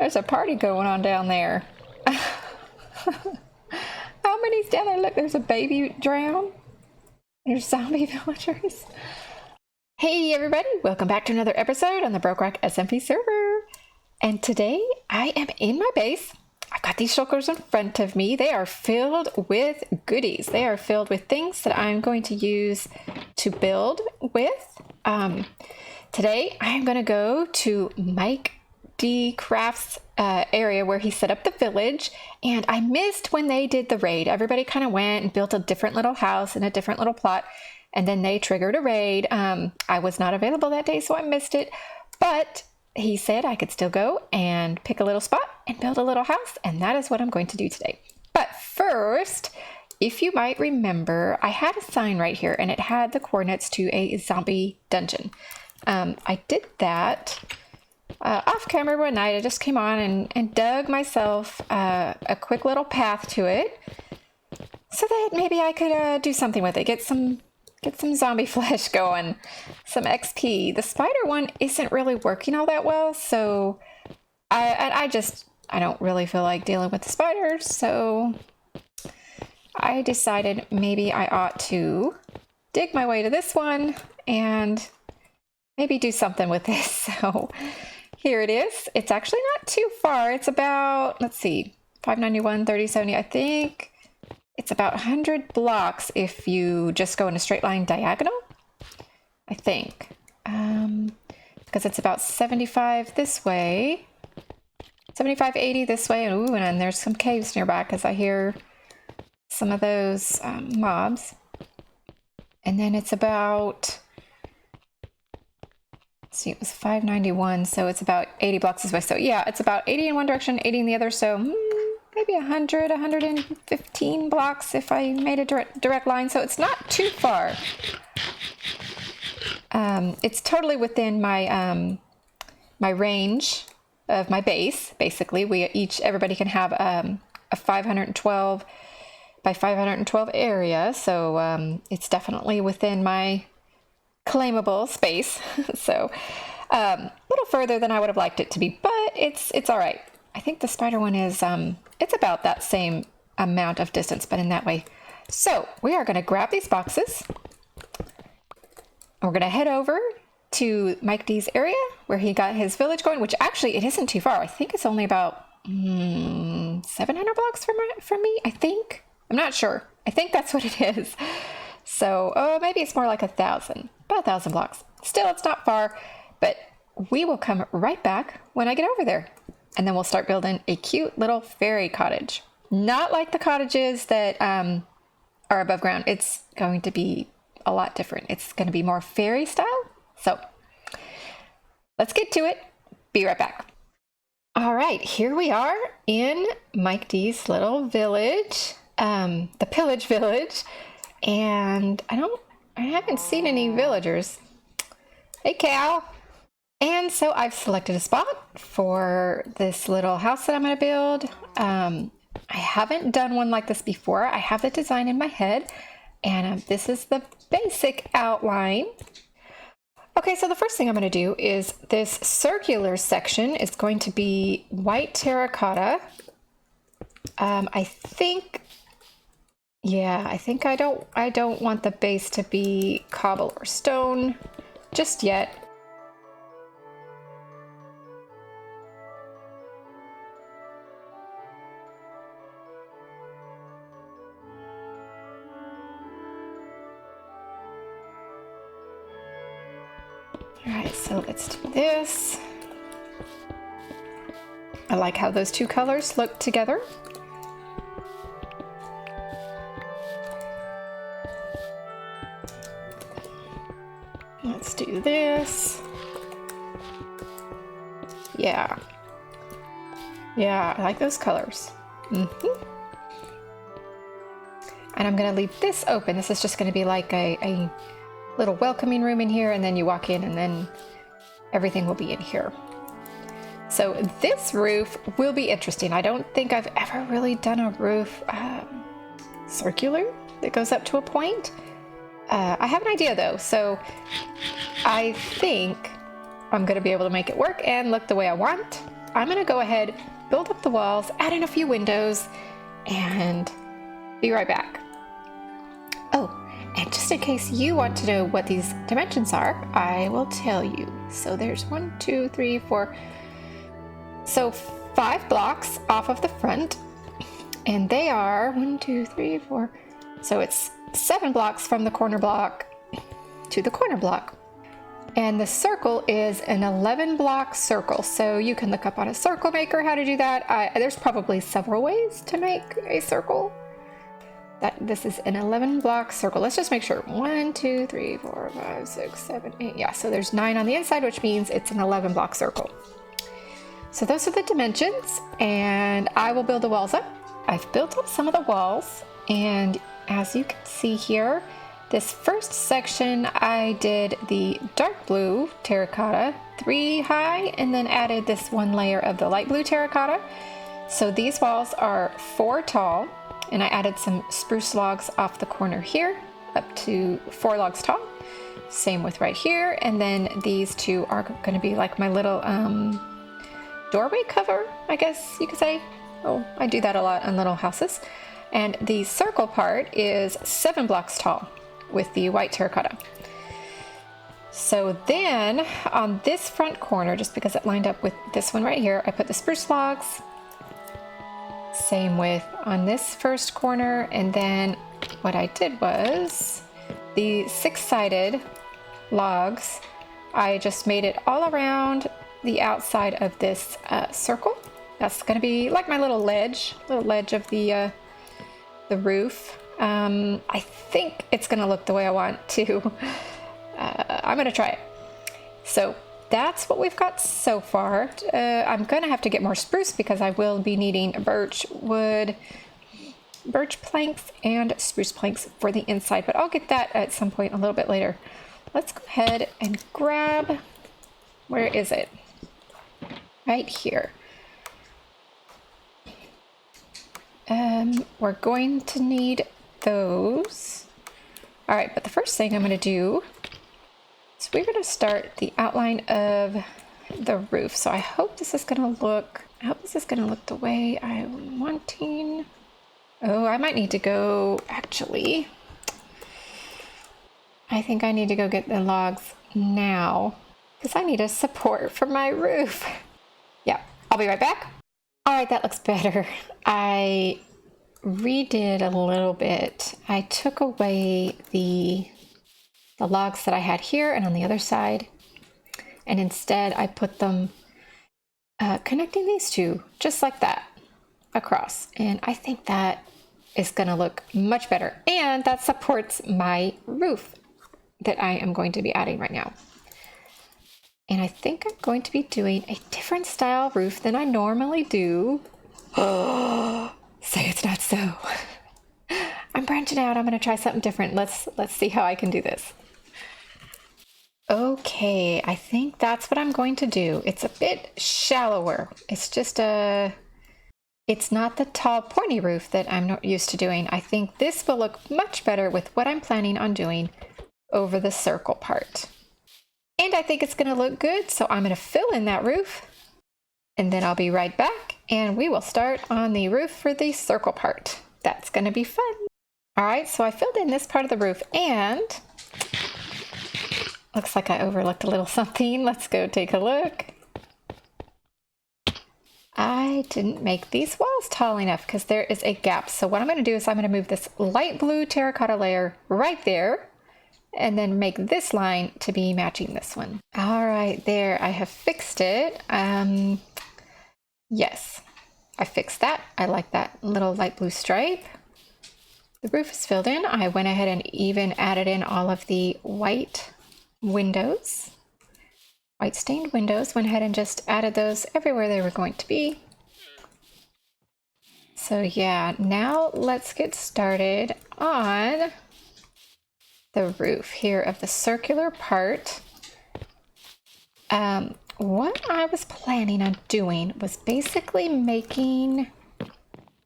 There's a party going on down there. How many's down there? Look, there's a baby drown. There's zombie villagers. Hey everybody, welcome back to another episode on the BrokeRock SMP server. And today I am in my base. I've got these shulkers in front of me. They are filled with goodies. They are filled with things that I'm going to use to build with. Today I'm going to go to Mikedcraft's area where he set up the village, and I missed when they did the raid. Everybody kind of went and built a different little house in a different little plot, and then they triggered a raid. I was not available that day, so I missed it, but he said I could still go and pick a little spot and build a little house, and that is what I'm going to do today. But first, if you might remember, I had a sign right here, and it had the coordinates to a zombie dungeon. I did that off camera one night. I just came on and dug myself a quick little path to it so that maybe I could do something with it, get some zombie flesh going, some XP. The spider one isn't really working all that well, so I don't really feel like dealing with the spiders, so I decided maybe I ought to dig my way to this one and maybe do something with this. So here it is. It's actually not too far. It's about, let's see, 591, 30, 70. I think it's about 100 blocks if you just go in a straight line diagonal, I think. Because it's about 75 this way, 75, 80 this way. And, ooh, and then there's some caves nearby because I hear some of those mobs. And then it's about, see, it was 591, so it's about 80 blocks this way. So yeah, it's about 80 in one direction, 80 in the other. So maybe 100, 115 blocks if I made a direct line. So it's not too far. It's totally within my my range of my base. Basically, everybody can have a 512 by 512 area. So it's definitely within my claimable space. So a little further than I would have liked it to be, but it's all right. I think the spider one is it's about that same amount of distance, but in that way. So we are going to grab these boxes. We're going to head over to Mike D's area where he got his village going, which actually it isn't too far. I think it's only about 700 blocks from me. I think. I'm not sure. I think that's what it is. So maybe it's more like 1,000, about 1,000 blocks. Still, it's not far, but we will come right back when I get over there. And then we'll start building a cute little fairy cottage. Not like the cottages that are above ground. It's going to be a lot different. It's going to be more fairy style. So let's get to it. Be right back. All right, here we are in Mike D's little village, the pillage village. And I haven't seen any villagers. Hey, cow. And so I've selected a spot for this little house that I'm going to build. I haven't done one like this before. I have the design in my head, and this is the basic outline. Okay, so the first thing I'm going to do is this circular section is going to be white terracotta. I think I don't want the base to be cobble or stone just yet. All right, so let's do this. I like how those two colors look together. Let's do this. Yeah, I like those colors. And I'm gonna leave this open. This is just gonna be like a little welcoming room in here, and then you walk in and then everything will be in here. So this roof will be interesting. I don't think I've ever really done a roof circular that goes up to a point. I have an idea though, so I think I'm going to be able to make it work and look the way I want. I'm gonna go ahead, build up the walls, add in a few windows, and be right back. Oh, and just in case you want to know what these dimensions are, I will tell you. So there's 1, 2, 3, 4. So 5 blocks off of the front, and they are 1, 2, 3, 4. So it's 7 blocks from the corner block to the corner block. And the circle is an 11 block circle. So you can look up on a circle maker how to do that. There's probably several ways to make a circle. This is an 11 block circle. Let's just make sure. 1, 2, 3, 4, 5, 6, 7, 8. Yeah, so there's 9 on the inside, which means it's an 11 block circle. So those are the dimensions, and I will build the walls up. I've built up some of the walls, and as you can see here, this first section I did the dark blue terracotta 3 high, and then added this 1 layer of the light blue terracotta. So these walls are 4 tall, and I added some spruce logs off the corner here up to 4 logs tall. Same with right here, and then these 2 are going to be like my little doorway cover, I guess you could say. Oh, I do that a lot on little houses. And the circle part is 7 blocks tall with the white terracotta. So then on this front corner, just because it lined up with this one right here, I put the spruce logs. Same with on this first corner, and then what I did was the 6-sided logs, I just made it all around the outside of this circle. That's going to be like my little ledge of the roof. I think it's going to look the way I want to. I'm going to try it. So that's what we've got so far. I'm going to have to get more spruce because I will be needing birch wood, birch planks, and spruce planks for the inside, but I'll get that at some point a little bit later. Let's go ahead and grab, where is it? Right here. We're going to need those. All right, but the first thing I'm going to do is we're going to start the outline of the roof. So I hope this is going to look, the way I'm wanting. Oh, I might need to go, actually, I think I need to go get the logs now because I need a support for my roof. Yeah, I'll be right back. All right, that looks better. I redid a little bit. I took away the logs that I had here and on the other side, and instead I put them connecting these two just like that across, and I think that is going to look much better, and that supports my roof that I am going to be adding right now. And I think I'm going to be doing a different style roof than I normally do. Oh, say it's not so. I'm branching out. I'm going to try something different. Let's see how I can do this. Okay, I think that's what I'm going to do. It's a bit shallower. It's just it's not the tall pointy roof that I'm not used to doing. I think this will look much better with what I'm planning on doing over the circle part. And I think it's going to look good, so I'm going to fill in that roof, and then I'll be right back, and we will start on the roof for the circle part. That's going to be fun. All right, so I filled in this part of the roof, and looks like I overlooked a little something. Let's go take a look. I didn't make these walls tall enough because there is a gap. So what I'm going to do is I'm going to move this light blue terracotta layer right there, and then make this line to be matching this one. All right, there, I have fixed it. Yes, I fixed that. I like that little light blue stripe. The roof is filled in. I went ahead and even added in all of the white windows, white stained windows. Went ahead and just added those everywhere they were going to be. So yeah, now let's get started on the roof here of the circular part. What I was planning on doing was basically making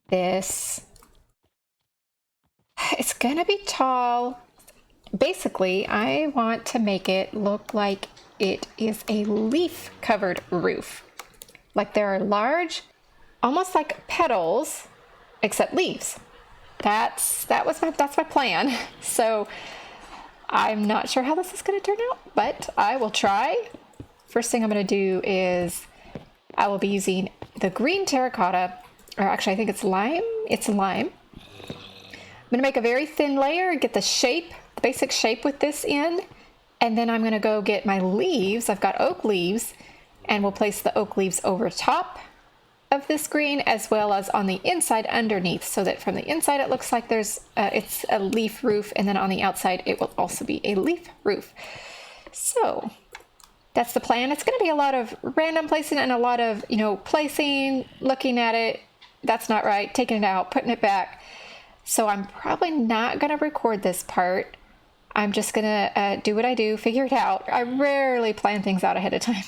this, it's gonna be tall. Basically, I want to make it look like it is a leaf covered roof. Like there are large, almost like petals, except leaves. That's my plan. So I'm not sure how this is going to turn out, but I will try. First thing I'm going to do is I will be using the green terracotta, or actually I think it's lime. It's lime. I'm going to make a very thin layer and get the shape, the basic shape with this in. And then I'm going to go get my leaves. I've got oak leaves, and we'll place the oak leaves over top of this green as well as on the inside underneath, so that from the inside it looks like there's it's a leaf roof, and then on the outside it will also be a leaf roof. So that's the plan. It's going to be a lot of random placing and a lot of, you know, placing, looking at it, that's not right, taking it out, putting it back. So I'm probably not going to record this part. I'm just going to do what I do, figure it out. I rarely plan things out ahead of time.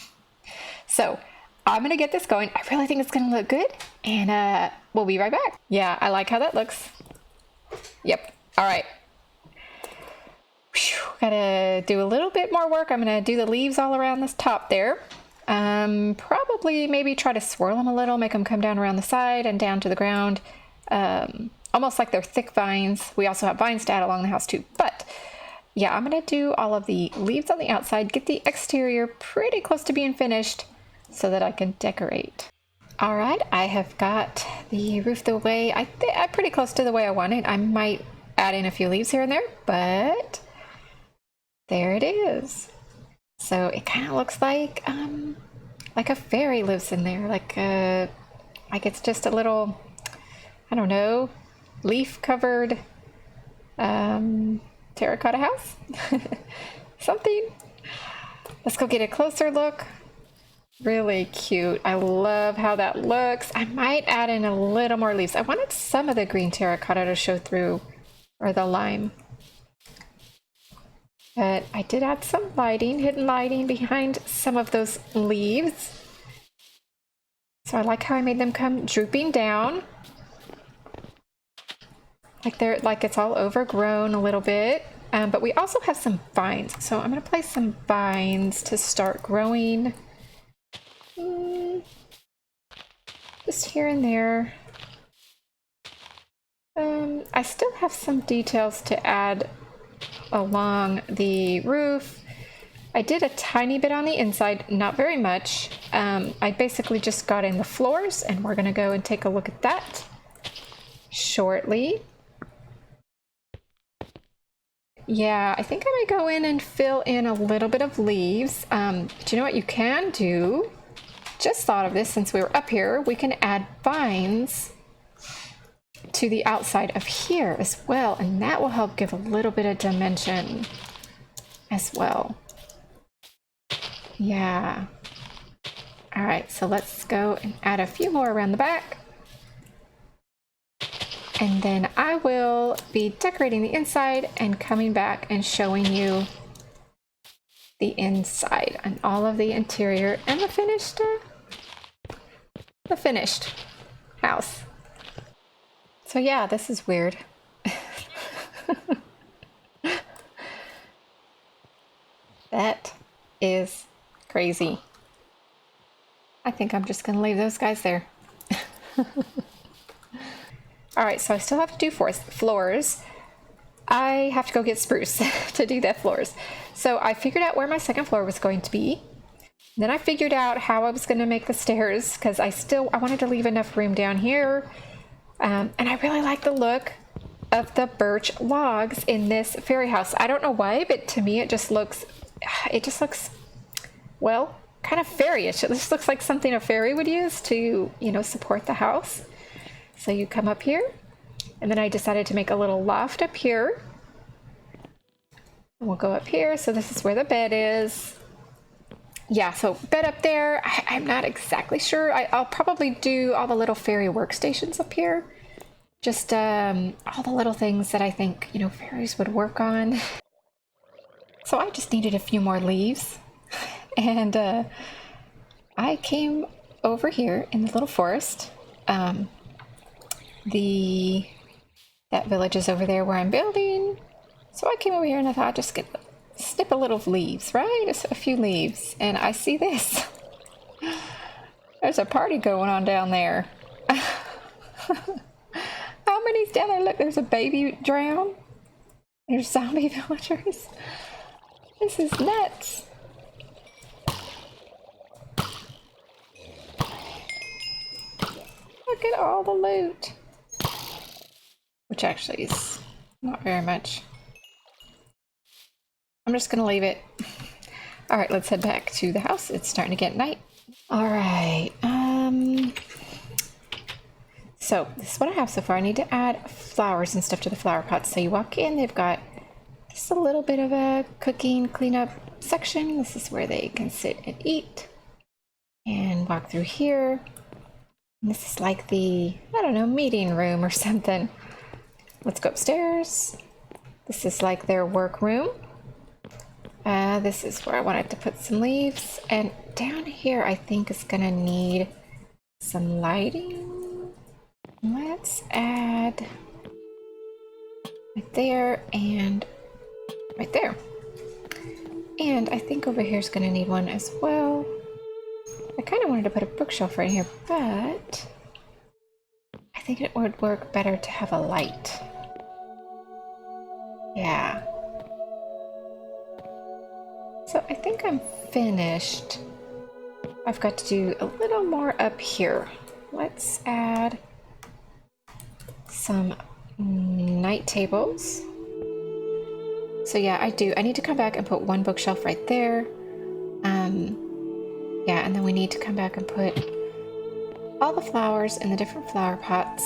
So I'm going to get this going. I really think it's going to look good, and we'll be right back. Yeah, I like how that looks. Yep. All right. Whew, gotta do a little bit more work. I'm going to do the leaves all around this top there. Probably maybe try to swirl them a little, make them come down around the side and down to the ground. Almost like they're thick vines. We also have vines to add along the house too. But yeah, I'm going to do all of the leaves on the outside, get the exterior pretty close to being finished so that I can decorate. All right, I have got the roof the way, I'm pretty close to the way I want it. I might add in a few leaves here and there, but there it is. So it kind of looks like a fairy lives in there, like it's just a little, I don't know, leaf covered terracotta house. Something. Let's go get a closer look. Really cute. I love how that looks. I might add in a little more leaves. I wanted some of the green terracotta to show through, or the lime. But I did add some lighting, hidden lighting behind some of those leaves. So I like how I made them come drooping down. Like it's all overgrown a little bit. But we also have some vines. So I'm going to place some vines to start growing. Just here and there. I still have some details to add along the roof. I did a tiny bit on the inside, not very much. I basically just got in the floors, and we're going to go and take a look at that shortly. Yeah, I think I might go in and fill in a little bit of leaves. But you know what you can do? Just thought of this since we were up here. We can add vines to the outside of here as well, and that will help give a little bit of dimension as well. Yeah. All right, so let's go and add a few more around the back. And then I will be decorating the inside and coming back and showing you the inside and all of the interior and the finished house. So yeah, this is weird. That is crazy. I think I'm just gonna leave those guys there. All right, so I still have to do floors. I have to go get spruce to do the floors. So I figured out where my second floor was going to be. Then I figured out how I was going to make the stairs, because I wanted to leave enough room down here. And I really like the look of the birch logs in this fairy house. I don't know why, but to me it just looks, well, kind of fairyish. It just looks like something a fairy would use to, you know, support the house. So you come up here, and then I decided to make a little loft up here. And we'll go up here. So this is where the bed is. Yeah, so bed up there. I'm not exactly sure. I'll probably do all the little fairy workstations up here. Just all the little things that I think, you know, fairies would work on. So I just needed a few more leaves. And I came over here in the little forest. That village is over there where I'm building. So I came over here and I thought I'd just snip a little leaves, right? Just a few leaves. And I see this. There's a party going on down there. How many's down there? Look, there's a baby drown. There's zombie villagers. This is nuts. Look at all the loot. Which actually is not very much. I'm just gonna leave it. All right, let's head back to the house. It's starting to get night. All right. So this is what I have so far. I need to add flowers and stuff to the flower pots. So you walk in, they've got just a little bit of a cooking cleanup section. This is where they can sit and eat and walk through here. And this is like the, I don't know, meeting room or something. Let's go upstairs. This is like their workroom. This is where I wanted to put some leaves. And down here, I think is gonna need some lighting. Let's add right there and right there. And I think over here is gonna need one as well. I kind of wanted to put a bookshelf right here, but I think it would work better to have a light. Yeah. So I think I'm finished. I've got to do a little more up here. Let's add some night tables. So yeah, I need to come back and put one bookshelf right there. Yeah, and then we need to come back and put all the flowers in the different flower pots.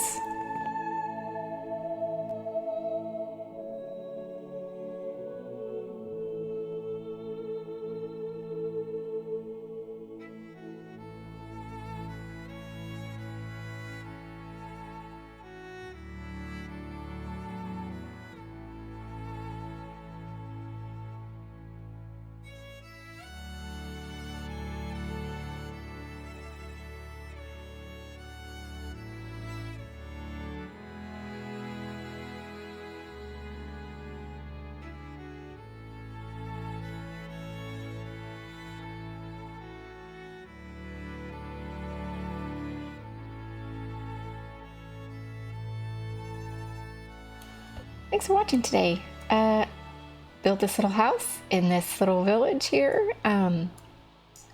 Thanks for watching today. Built this little house in this little village here. I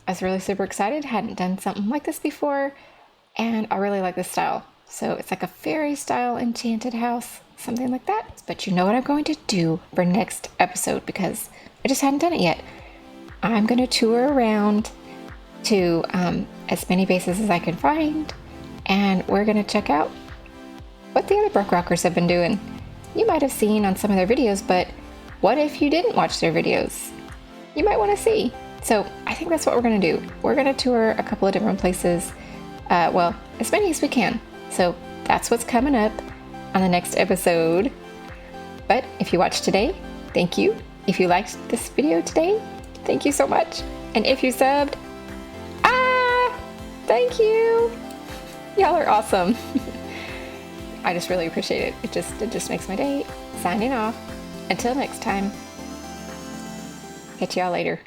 was really super excited. Hadn't done something like this before, and I really like this style. So it's like a fairy style enchanted house, something like that. But you know what I'm going to do for next episode, because I just hadn't done it yet. I'm going to tour around to as many bases as I can find, and we're going to check out what the other BrokeRockers have been doing. You might have seen on some of their videos, but what if you didn't watch their videos? You might want to see. So I think that's what we're going to do. We're going to tour a couple of different places. Well, as many as we can. So that's what's coming up on the next episode. But if you watched today, thank you. If you liked this video today, thank you so much. And if you subbed, thank you. Y'all are awesome. I just really appreciate it. It just makes my day. Signing off. Until next time. Catch y'all later.